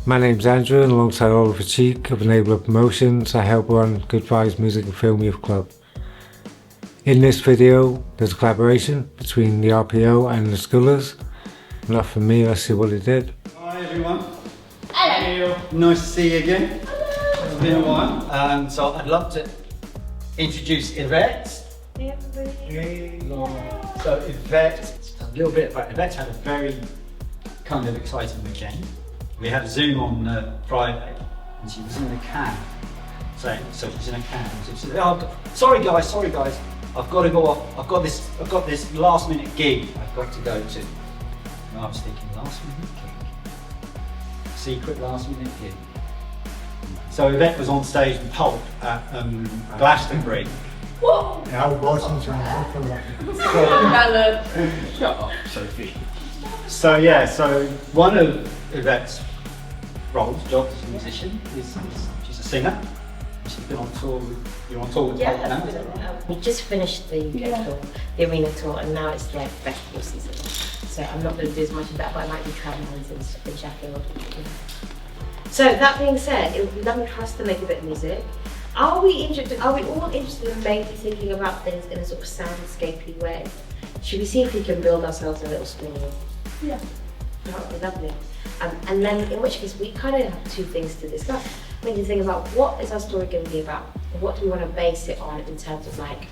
My name's Andrew, and alongside Oliver Cheek of Enabler Promotions, I help run Good Vibes Music and Film Youth Club. In this video, there's a collaboration between the RPO and the Skoolerz. Enough from me, let's see what they did. Hi everyone. Hello. Nice to see you again. It's been a while. So I'd love to introduce Yvette. So Yvette, a little bit about Yvette had a very kind of exciting weekend. We had a Zoom on Friday and she was in a cab. So she's in a cab and she said, oh, sorry guys, I've got to go off. I've got this last minute gig I've got to go to. And I was thinking, last minute gig? Secret last minute gig. So Yvette was on stage with Pulp at Glastonbury. Whoa! Shut up, Sophie. So yeah, so one of Yvette's jobs as a musician is she's a singer. She's been on tour with, you're on tour with Pulp now? We just finished the UK tour, the arena tour, and now it's like festival season. So I'm not going to do as much of that, but I might be traveling in Sheffield. So that being said, it would be lovely for us to make a bit of music. Are we all interested in maybe thinking about things in a sort of soundscapey way? Should we see if we can build ourselves a little story? Yeah. That would be lovely. And then in which case we kind of have two things to discuss. We need to think about what is our story going to be about? What do we want to base it on in terms of like,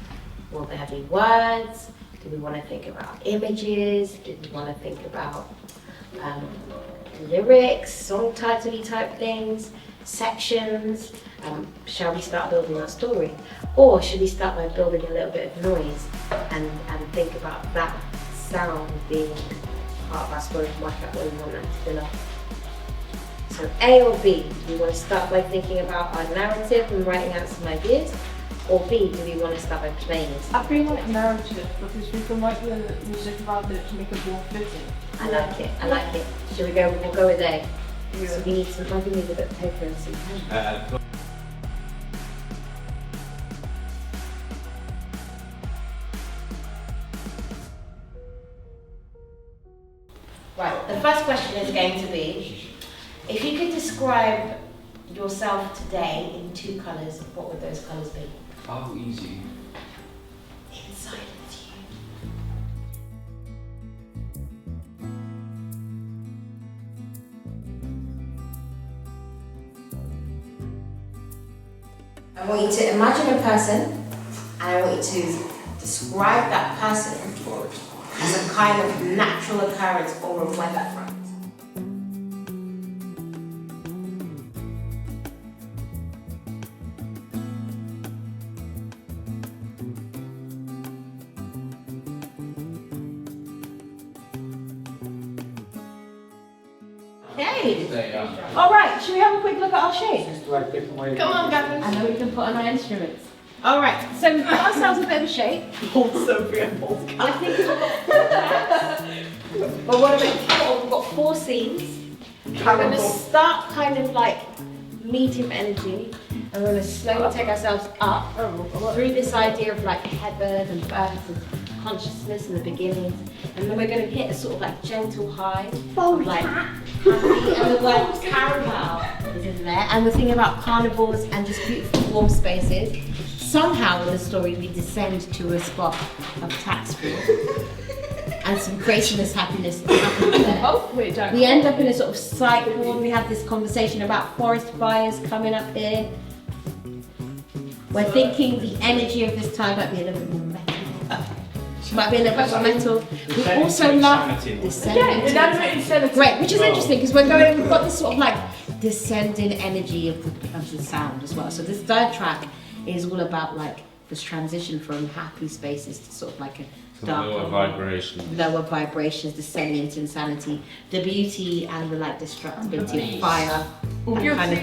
will there be words? Do we want to think about images? Do we want to think about lyrics, song title-y type things, sections? Shall we start building our story? Or should we start by building a little bit of noise and think about that sound being part of our story and work out what we want that to fill up? So A or B, do we want to start by thinking about our narrative and writing out some ideas? Or B, do we want to start by playing it? I feel like narrative, because we can write the music about it to make it more fitting. I like it. Should we go? We'll go with A. Yeah. So we need some, maybe we need a bit of paper and some pen. Right, the first question is going to be, if you could describe yourself today in 2 colours, what would those colours be? Oh, easy. Inside of you. I want you to imagine a person, and I want you to describe that person as a kind of natural occurrence or a weather front. Okay. All right, should we have a quick look at our shape? Come on, Gavin. I know we can put on our instruments. All right, so we've got ourselves a bit of a shape. Hold Sophie and hold Gavin. I think we've got 4 tracks. But what about we've got 4 scenes. We're going to start kind of like medium energy, and we're going to slowly take ourselves up through this idea of like heaven and birth and consciousness in the beginning, and then we're going to hit a sort of like gentle high, like happy, and the word Carroll is in there, and we're thinking about carnivores and just beautiful warm spaces. Somehow in the story we descend to a spot of tax fraud and some craziness, happiness happens there. We end up in a sort of cycle. We have this conversation about forest fires coming up here. We're thinking the energy of this time might be a little bit more metal. Might be a little bit more metal. We also love descending. Great, which is interesting because we've got this sort of like descending energy of the sound as well. So this 3rd track is all about like this transition from happy spaces to sort of like a dark lower vibrations, descending into insanity, the beauty and the like destructibility of fire, that kind of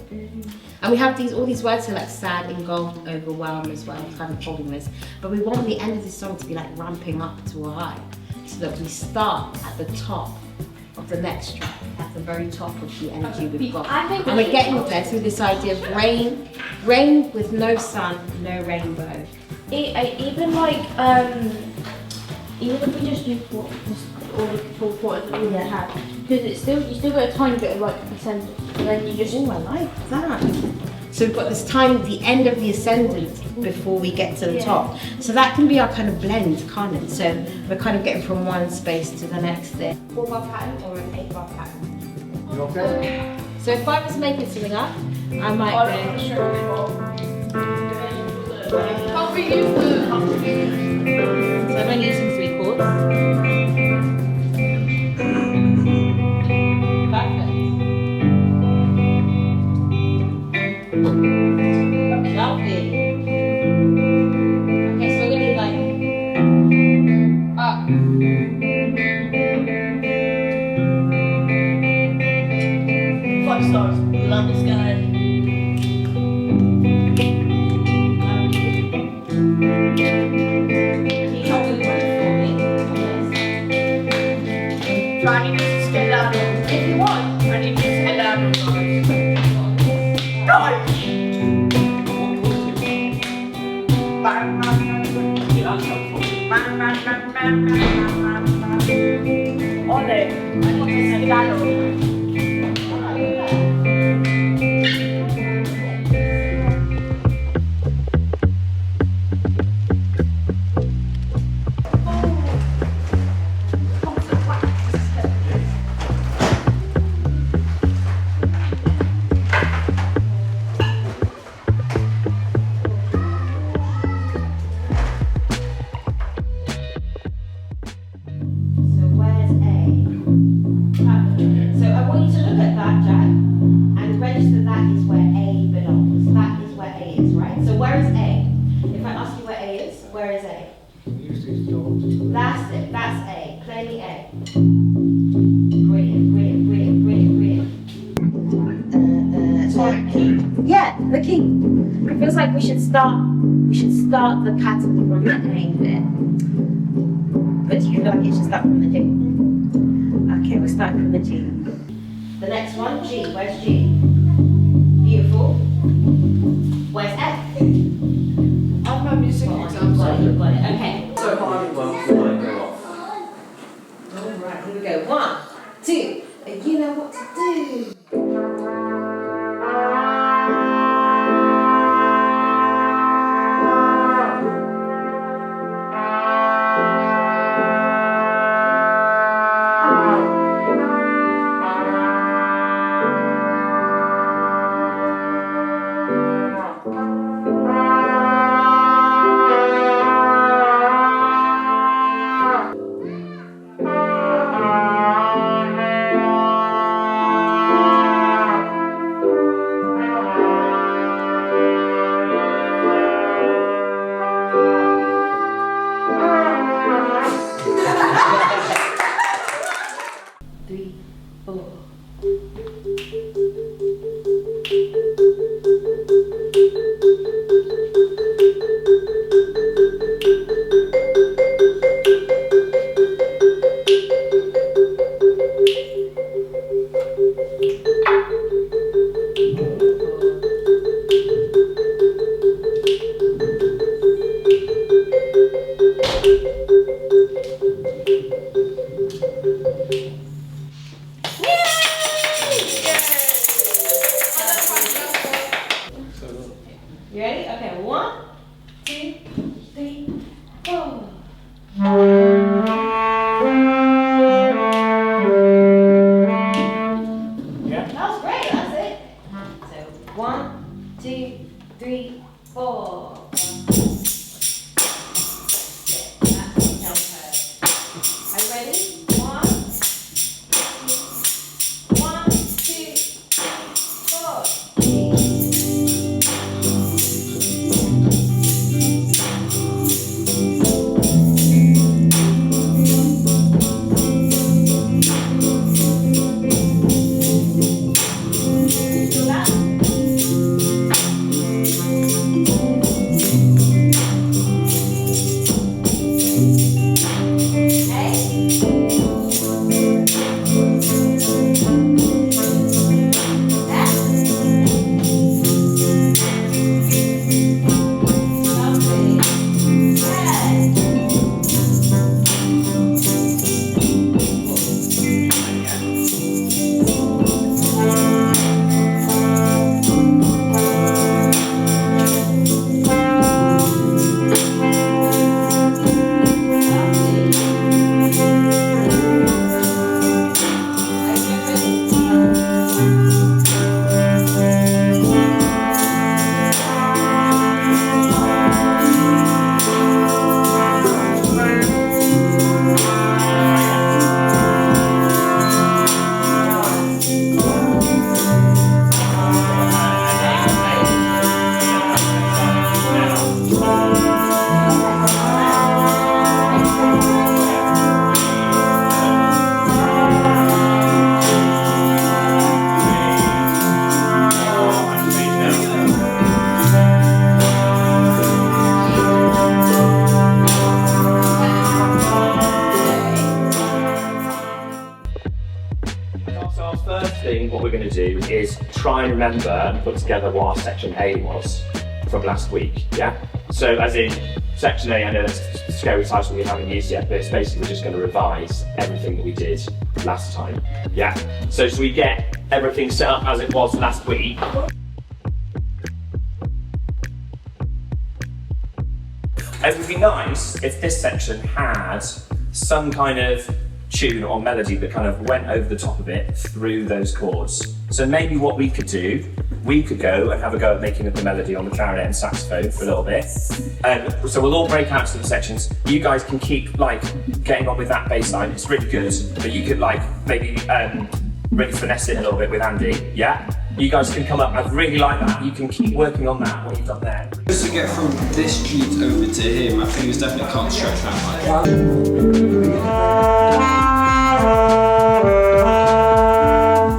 thing. And we have all these words so like sad, engulfed, overwhelmed as well, kind of holding this. But we want the end of this song to be like ramping up to a high, so that we start at the top of the next track, at the very top of the energy we've got. And we're getting there through this idea of rain with no sun, no rainbow. Even like, even if we just do all the control quarters that we have. Because it's still, you still got a tiny bit of like ascendant, and then you just. Oh, I like that. So we've got this time, the end of the ascendant before we get to the top. So that can be our kind of blend, can't it? So we're kind of getting from one space to the next there. 4-bar pattern or an 8-bar pattern? You okay? So if I was making something up, I might I go. don't want to show you what. Can't we use the So I'm only using 3 chords. Perfect. Lovely. Okay, so we're gonna need like up. 5 stars. Love this guy. Try to just get out of it. If you want, I need to just get out of it. Guys! Ole, I want to get out of it. So where's A? Perfect. So I want you to look at that, Jack, and register that is where A belongs. That is where A is, right? So where is A? If I ask you where A is, where is A? That's it. That's A. Clearly A. Brilliant, brilliant, brilliant, brilliant, brilliant. Yeah, the key. It feels like we should start the pattern from the A bit. But do you feel like it should start from the G? Okay, we're starting from the G. The next one, G. Where's G? Beautiful. Where's F? I'm a music exam. Got it, got it. Okay. So hard it won't go off. Alright, here we go. 1, 2. You know what to do. You ready? Okay, 1, 2, 3, 4. Yeah? That was great, that's it. So 1, 2, 3, 4. Are you ready? 1, 2, 4. we're going to do is try and remember and put together what our section A was from last week, yeah? So as in, section A, I know that's a scary title we haven't used yet, but it's basically just going to revise everything that we did last time, yeah? So should we get everything set up as it was last week? It would be nice if this section had some kind of tune or melody that kind of went over the top of it through those chords. So maybe what we could do, we could go and have a go at making up the melody on the clarinet and saxophone for a little bit. So we'll all break out to the sections. You guys can keep like getting on with that bass line, it's really good, but you could like maybe really finesse it a little bit with Andy, yeah? You guys can come up, I'd really like that. You can keep working on that, what you've done there. Just to get from this sheet over to him, I think it's definitely can't stretch that much.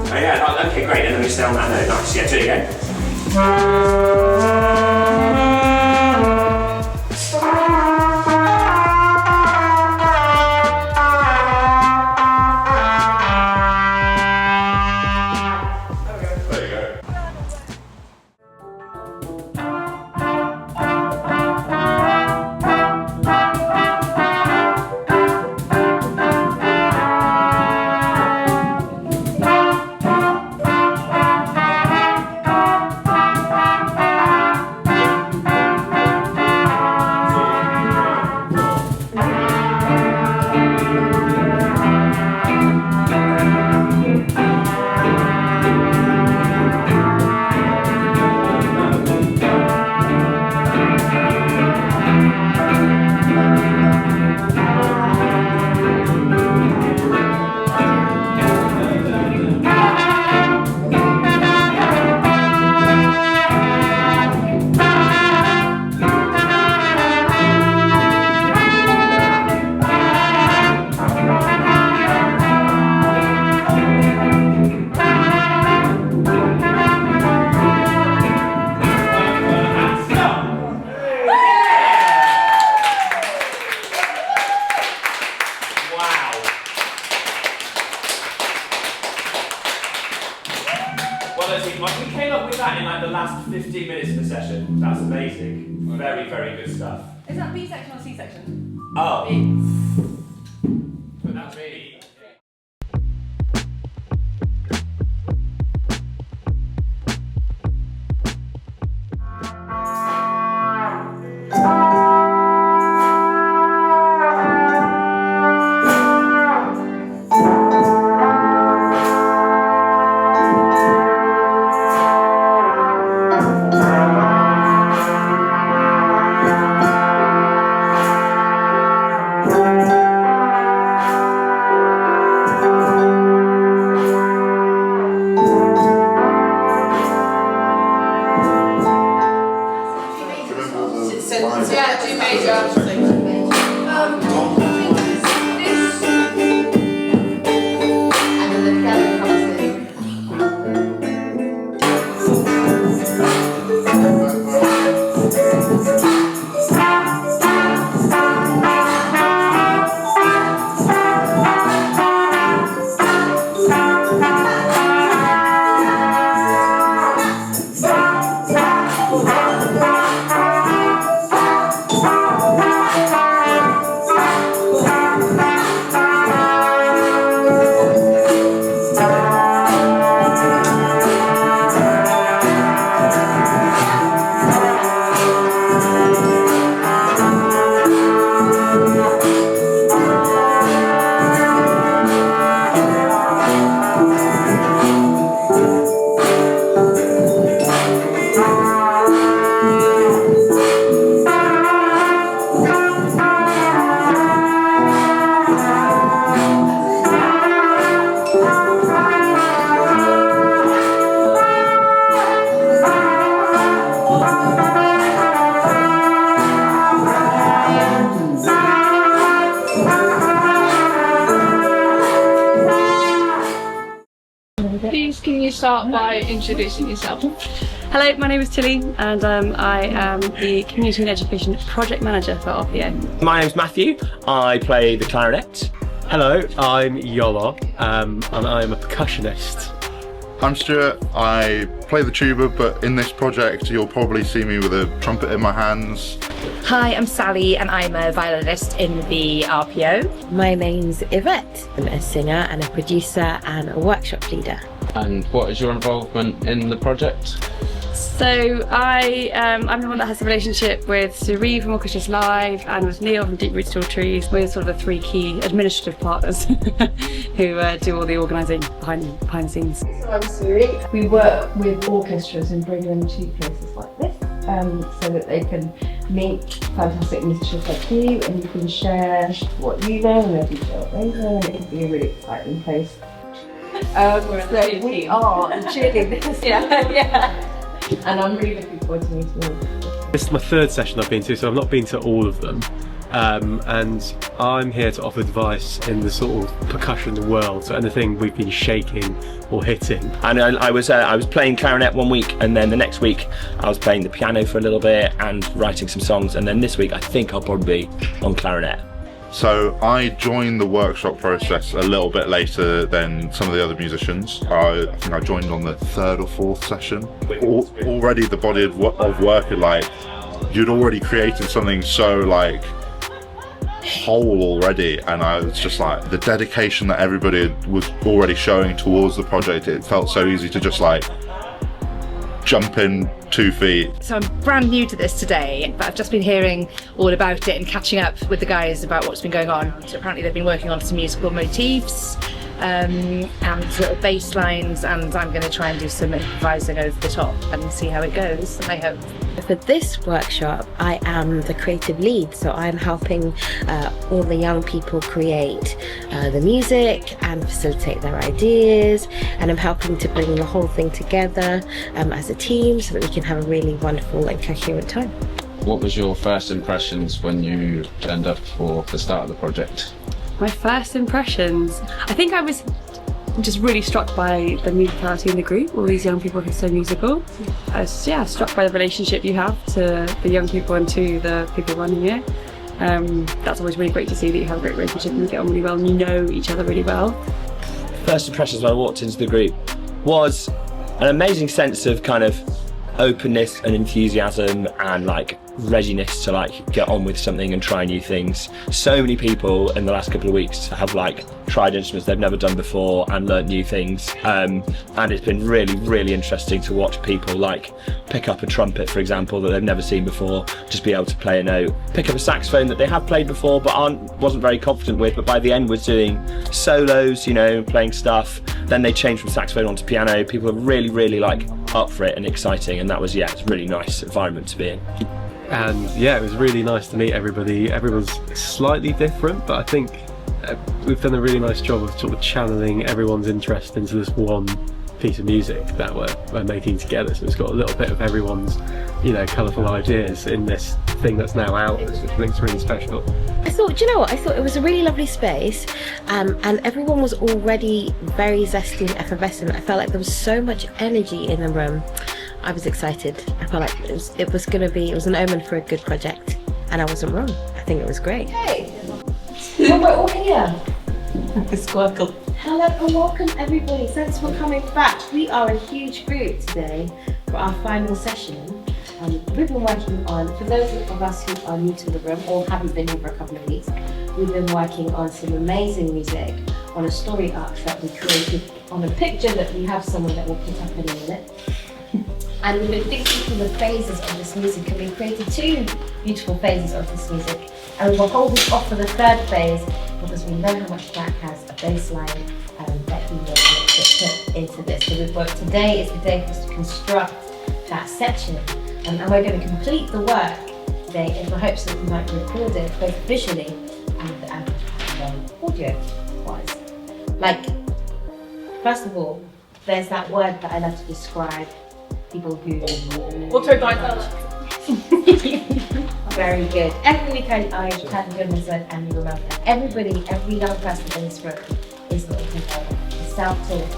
Oh yeah, okay, great, and then we stay on that note. Nice, yeah, do it again. We came up with that in like the last 15 minutes of the session. That's amazing. Very, very good stuff. Is that B section or C section? Oh. B. But that's really... Yeah, G major. Please, can you start by introducing yourself? Hello, my name is Tilly and I am the Community and Education Project Manager for RPO. My name's Matthew. I play the clarinet. Hello, I'm Yolo and I'm a percussionist. I'm Stuart, I play the tuba, but in this project you'll probably see me with a trumpet in my hands. Hi, I'm Sally and I'm a violinist in the RPO. My name's Yvette. I'm a singer and a producer and a workshop leader. And what is your involvement in the project? So I'm the one that has a relationship with Suri from Orchestras Live and with Neil from Deep Roots Tall Trees. We're sort of the three key administrative partners who do all the organising behind the scenes. So I'm Suri. We work with orchestras and bring them to places like this so that they can meet fantastic musicians like you, and you can share what you know and they can share what they know, and it can be a really exciting place. So we are the cheerleaders. yeah. And I'm really looking forward to meeting all of you. This is my third session I've been to, so I've not been to all of them. And I'm here to offer advice in the sort of percussion world, so anything we've been shaking or hitting. And I was playing clarinet one week, and then the next week I was playing the piano for a little bit and writing some songs, and then this week I think I'll probably be on clarinet. So I joined the workshop process a little bit later than some of the other musicians. I think I joined on the third or fourth session. Already the body of work had like, you'd already created something so like whole already, and I was just like, the dedication that everybody was already showing towards the project, it felt so easy to just like jump in 2 feet. So I'm brand new to this today, but I've just been hearing all about it and catching up with the guys about what's been going on. So apparently they've been working on some musical motifs and sort of bass lines, and I'm going to try and do some improvising over the top and see how it goes, I hope. For this workshop, I am the creative lead, so I'm helping all the young people create the music and facilitate their ideas, and I'm helping to bring the whole thing together as a team so that we can have a really wonderful and coherent time. What was your first impressions when you turned up for the start of the project? My first impressions, I think I was just really struck by the musicality in the group, all these young people who are so musical. I was struck by the relationship you have to the young people and to the people running it. That's always really great to see, that you have a great relationship and you get on really well and you know each other really well. First impressions when I walked into the group was an amazing sense of kind of openness and enthusiasm and like readiness to like get on with something and try new things. So many people in the last couple of weeks have like tried instruments they've never done before and learnt new things, and it's been really interesting to watch people like pick up a trumpet, for example, that they've never seen before, just be able to play a note, pick up a saxophone that they have played before but wasn't very confident with, but by the end was doing solos, you know, playing stuff. Then they changed from saxophone onto piano. People are really like up for it and exciting, and that was it's a really nice environment to be in. And yeah, it was really nice to meet everybody. Everyone's slightly different, but I think we've done a really nice job of sort of channeling everyone's interest into this one piece of music that we're making together. So it's got a little bit of everyone's, you know, colourful ideas in this thing that's now out, which I think is really special. I thought, do you know what? I thought it was a really lovely space, and everyone was already very zesty and effervescent. I felt like there was so much energy in the room. I was excited. I felt like it was an omen for a good project, and I wasn't wrong. I think it was great. Hey! Well, we're all here. Squircle. Hello and welcome everybody. Thanks for coming back. We are a huge group today for our final session. We've been working on, for those of us who are new to the room or haven't been here for a couple of weeks, we've been working on some amazing music, on a story arc that we created, on a picture that we have someone that will put up in a minute. And we've been thinking through the phases of this music, and we've created 2 beautiful phases of this music. And we will hold this off for the 3rd phase because we know how much Jack has a bass line that he wants to put into this. So we've worked, today is the day for us to construct that section. And we're going to complete the work today in the hopes that we might record it both visually and audio-wise. Like, first of all, there's that word that I love to describe people who... Autodidact. Very good. Every weekend I had goodness and you remember that. Everybody, every young person in this room is the autodidact. They self-taught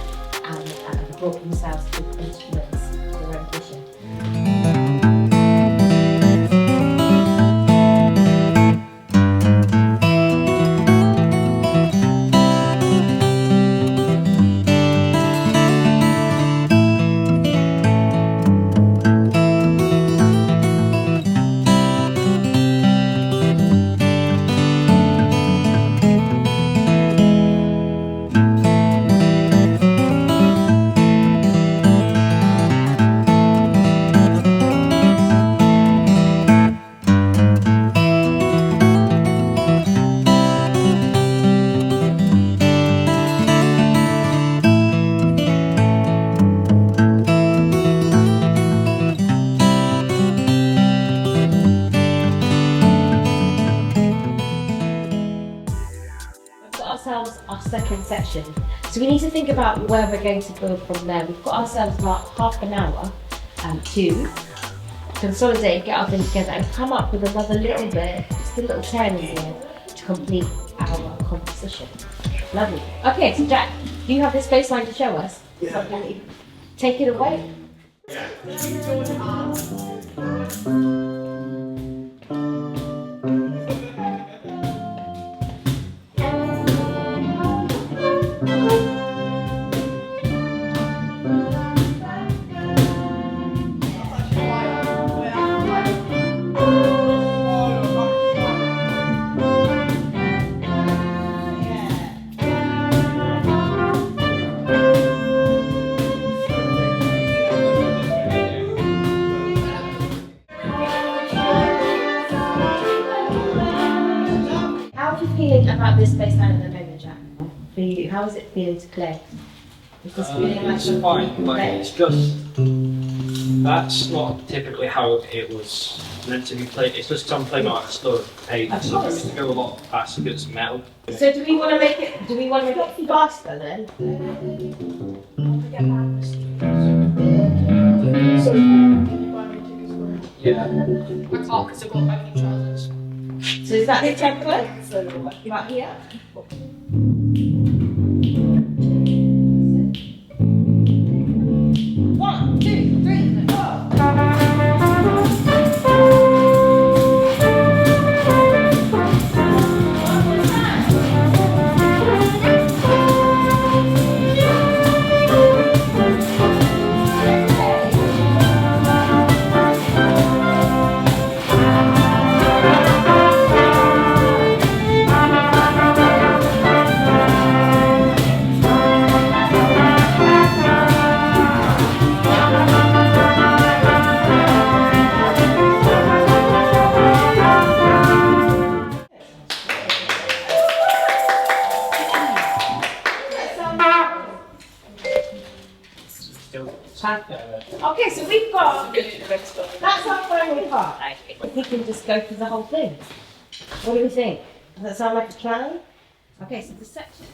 and brought themselves to instruments, to their own vision. ourselves our second section. So we need to think about where we're going to build from there. We've got ourselves about half an hour to consolidate, get our things together and come up with another little bit, just a little turn in here to complete our composition. Lovely. Okay, so Jack, do you have this bass line to show us? Yeah. Okay. Take it away. About this bass line at the moment, Jack? For you, how does it feel to play? Is this feeling like it's fine, like it's just that's not typically how it was meant to be played. It's just I'm playing like a slower pace, so if it's to go a lot faster because it's metal. So do we want to make it? Do we want to make it faster then? Yeah. I can't because I've got baggy trousers. So is that the template? So right here. 1, 2, 3, 4. Okay, so we've got, that's our final part. I think we can just go through the whole thing. What do we think? Does that sound like a plan? Okay, so the section.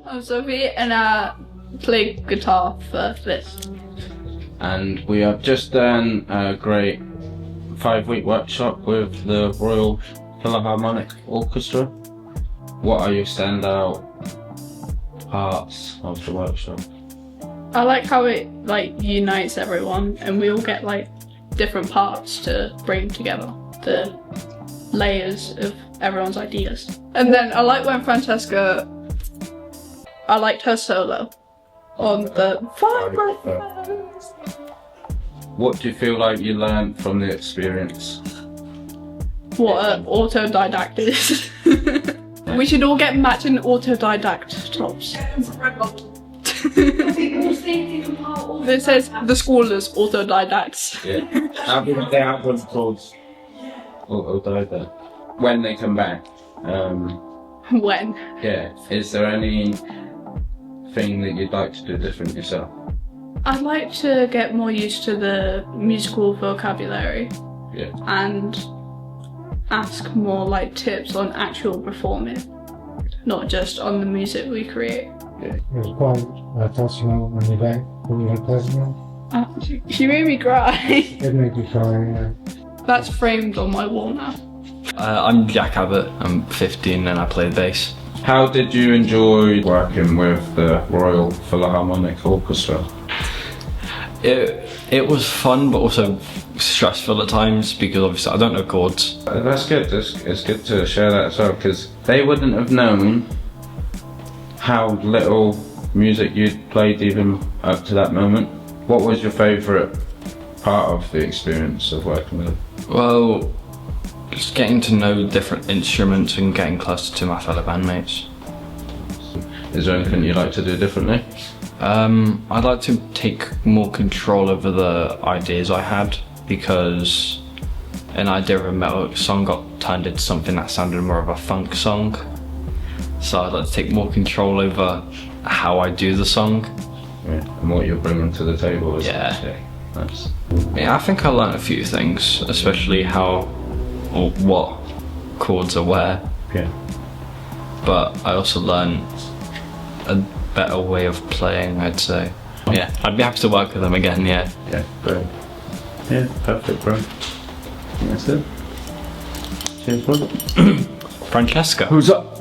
I'm Sophie and I play guitar for this. And we have just done a great 5-week workshop with the Royal Philharmonic Orchestra. What are your standout parts of the workshop? I like how it unites everyone and we all get different parts to bring together, the layers of everyone's ideas. And then I like when Francesca, I liked her solo on the vibraphones. What do you feel like you learned from the experience? What autodidact is. We should all get matching autodidact tops. This says the Skoolerz autodidacts. Yeah. The album's called Autodidact. When they come back, When? yeah, is there anything that you'd like to do different yourself? I'd like to get more used to the musical vocabulary. Yeah. And ask more like tips on actual performing, not just on the music we create. Yeah. It was quite touching when you back when you had Pleasant. She made me cry. It made me cry, yeah. That's framed on my wall now. I'm Jack Abbott, I'm 15 and I play bass. How did you enjoy working with the Royal Philharmonic Orchestra? It was fun but also stressful at times because obviously I don't know chords. That's good, it's good to share that as well, because they wouldn't have known how little music you'd played even up to that moment. What was your favourite part of the experience of working with them? Well, just getting to know different instruments and getting closer to my fellow bandmates. Is there anything you'd like to do differently? I'd like to take more control over the ideas I had, because an idea of a metal song got turned into something that sounded more of a funk song. So I'd like to take more control over how I do the song. Yeah, and what you're bringing to the table. Yeah. Nice. Yeah, I think I learned a few things, especially how or what chords are where. Yeah. But I also learned a better way of playing, I'd say. Yeah, I'd be happy to work with them again, yeah. Yeah, great. Yeah, perfect, bro. That's it. Cheers, bro. Francesca. Who's up?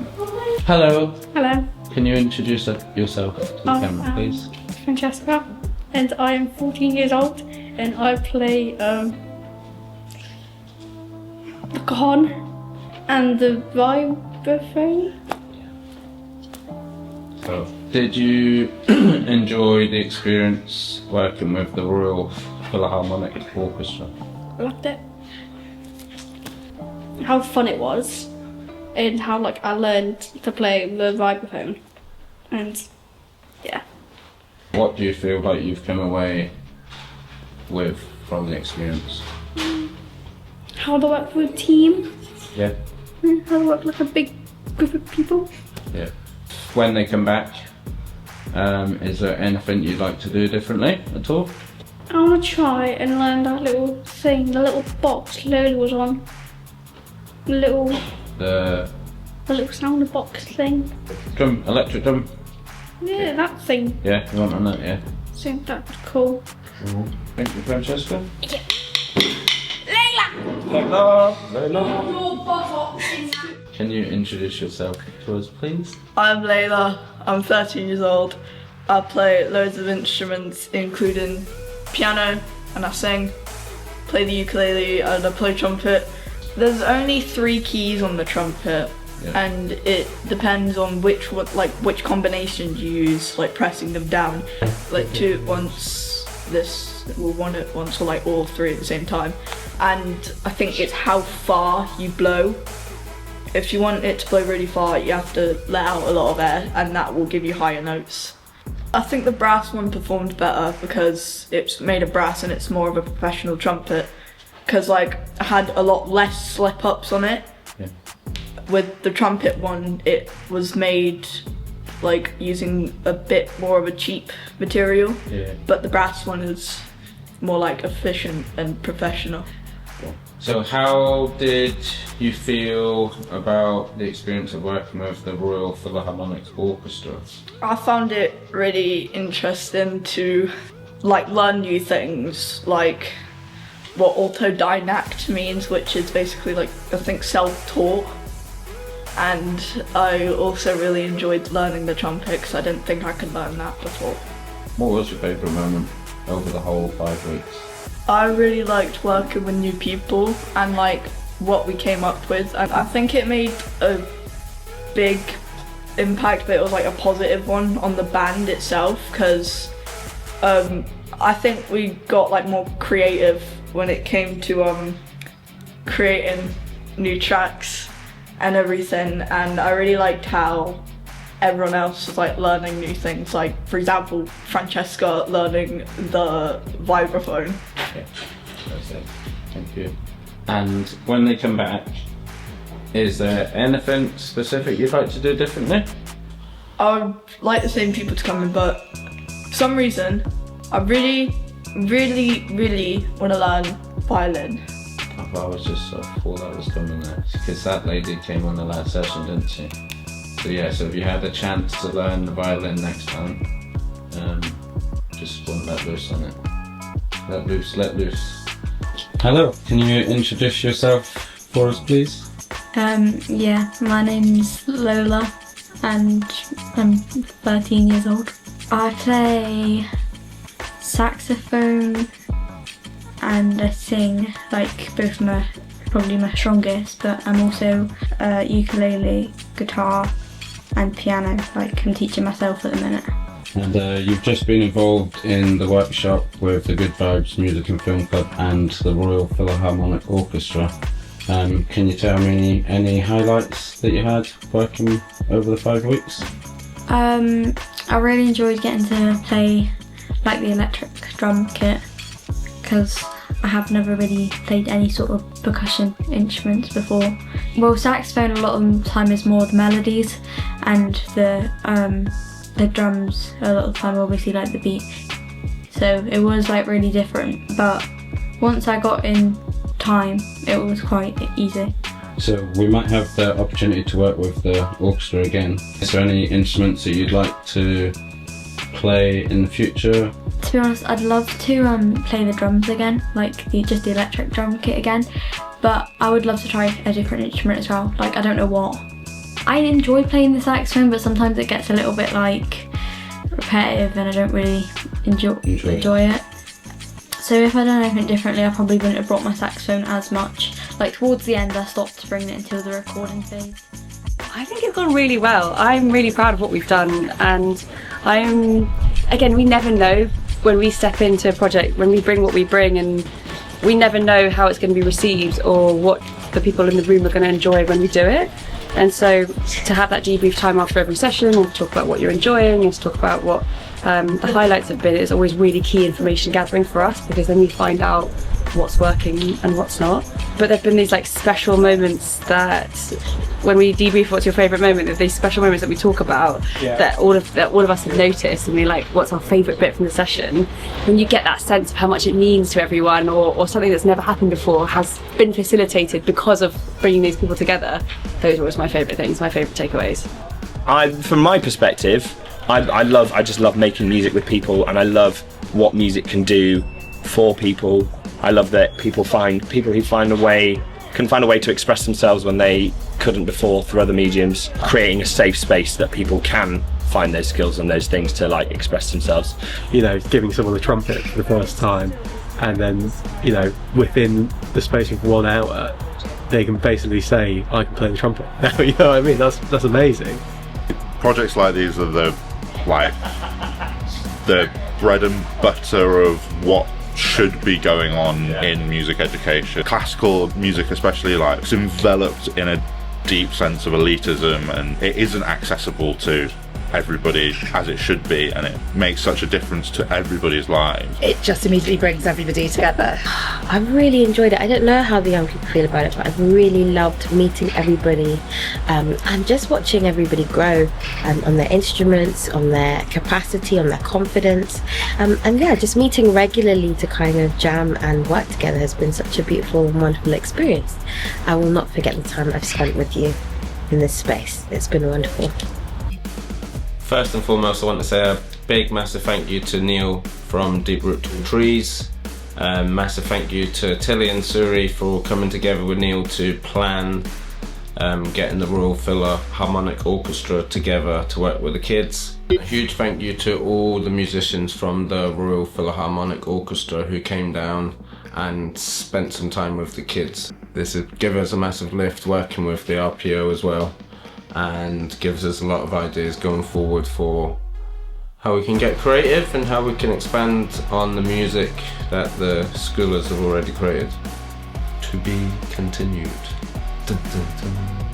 Hello. Hello. Can you introduce yourself to the camera, please? Francesca, and I am 14 years old, and I play the cajon and the vibraphone. So, did you enjoy the experience working with the Royal Philharmonic Orchestra? Loved it. How fun it was, and how like I learned to play the vibraphone, and yeah. What do you feel like you've come away with from the experience? How to work with a team, Yeah. how to work with a big group of people. Yeah. When they come back, is there anything you'd like to do differently at all? I want to try and learn that little thing, the little box Lily was on. The little sound box thing. Drum, electric drum. Yeah, that thing. Yeah, you want on that, yeah. I think that's cool. Thank you, Francesca. Yeah. Can you introduce yourself to us, please? I'm Layla, I'm 13 years old. I play loads of instruments, including piano, and I sing, play the ukulele, and I play trumpet. There's only 3 keys on the trumpet, and it depends on which combination you use, like pressing them down. Like 2 at once, this, or 1 at once, or like all 3 at the same time. And I think it's how far you blow. If you want it to blow really far, you have to let out a lot of air, and that will give you higher notes. I think the brass one performed better because it's made of brass and it's more of a professional trumpet. Because like I had a lot less slip-ups on it. Yeah. With the trumpet one, it was made like using a bit more of a cheap material. Yeah. But the brass one is more like efficient and professional. So how did you feel about the experience of working with the Royal Philharmonic Orchestra? I found it really interesting to like learn new things, like what autodidact means, which is basically like I think self-taught. And I also really enjoyed learning the trumpet because I didn't think I could learn that before. What was your favourite moment over the whole 5 weeks? I really liked working with new people and like what we came up with. And I think it made a big impact, but it was like a positive one on the band itself, because I think we got like more creative when it came to creating new tracks, and everything, and I really liked how everyone else was like learning new things, like for example Francesca learning the vibraphone. Okay. That's it. Thank you. And when they come back, is there anything specific you'd like to do differently? I would like the same people to come in, but for some reason I really want to learn violin. I was just sort of thought that was coming there, because that lady came on the last session, didn't she? So yeah, so if you had a chance to learn the violin next time, just want to let loose on it. Let loose. Hello, can you introduce yourself for us, please? Yeah, my name's Lola and I'm 13 years old. I play saxophone and I sing, like both probably my strongest, but I'm also ukulele, guitar and piano, like I'm teaching myself at the minute. And you've just been involved in the workshop with the Good Vibes Music and Film Club and the Royal Philharmonic Orchestra. Can you tell me any highlights that you had working over the 5 weeks? I really enjoyed getting to play like the electric drum kit, because I have never really played any sort of percussion instruments before. Well, saxophone a lot of the time is more the melodies, and the drums a lot of the time obviously like the beat. So it was like really different, but once I got in time it was quite easy. So we might have the opportunity to work with the orchestra again. Is there any instruments that you'd like to play in the future? To be honest, I'd love to play the drums again, like just the electric drum kit again, but I would love to try a different instrument as well, like I don't know what. I enjoy playing the saxophone, but sometimes it gets a little bit like repetitive and I don't really enjoy it. So if I'd done anything differently, I probably wouldn't have brought my saxophone as much. Like towards the end I stopped bringing it until the recording phase. I think it's gone really well. I'm really proud of what we've done, and again, we never know when we step into a project, when we bring what we bring, and we never know how it's going to be received or what the people in the room are going to enjoy when we do it. And so to have that debrief time after every session and talk about what you're enjoying and to talk about what the highlights have been is always really key information gathering for us, because then we find out what's working and what's not. But there've been these like special moments that when we debrief what's your favourite moment, there's these special moments that we talk about that all of us have noticed, and we're like, what's our favourite bit from the session? When you get that sense of how much it means to everyone, or something that's never happened before has been facilitated because of bringing these people together, those are always my favourite things, my favourite takeaways. From my perspective, I just love making music with people, and I love what music can do for people. I love that people who can find a way to express themselves when they couldn't before through other mediums, creating a safe space that people can find those skills and those things to like express themselves. You know, giving someone a trumpet for the first time, and then, you know, within the space of 1 hour, they can basically say, I can play the trumpet. You know what I mean? That's amazing. Projects like these are the bread and butter of what should be going on in music education. Classical music especially, like, it's enveloped in a deep sense of elitism, and it isn't accessible to everybody as it should be, and it makes such a difference to everybody's lives. It just immediately brings everybody together. I really enjoyed it. I don't know how the young people feel about it, but I've really loved meeting everybody and just watching everybody grow on their instruments, on their capacity, on their confidence, and yeah, just meeting regularly to kind of jam and work together has been such a beautiful and wonderful experience. I will not forget the time I've spent with you in this space. It's been wonderful. First and foremost, I want to say a big massive thank you to Neil from Deep Root Trees. Massive thank you to Tilly and Suri for coming together with Neil to plan getting the Royal Philharmonic Orchestra together to work with the kids. A huge thank you to all the musicians from the Royal Philharmonic Orchestra who came down and spent some time with the kids. This has given us a massive lift working with the RPO as well, and gives us a lot of ideas going forward for how we can get creative and how we can expand on the music that the Skoolerz have already created. To be continued. Dun, dun, dun.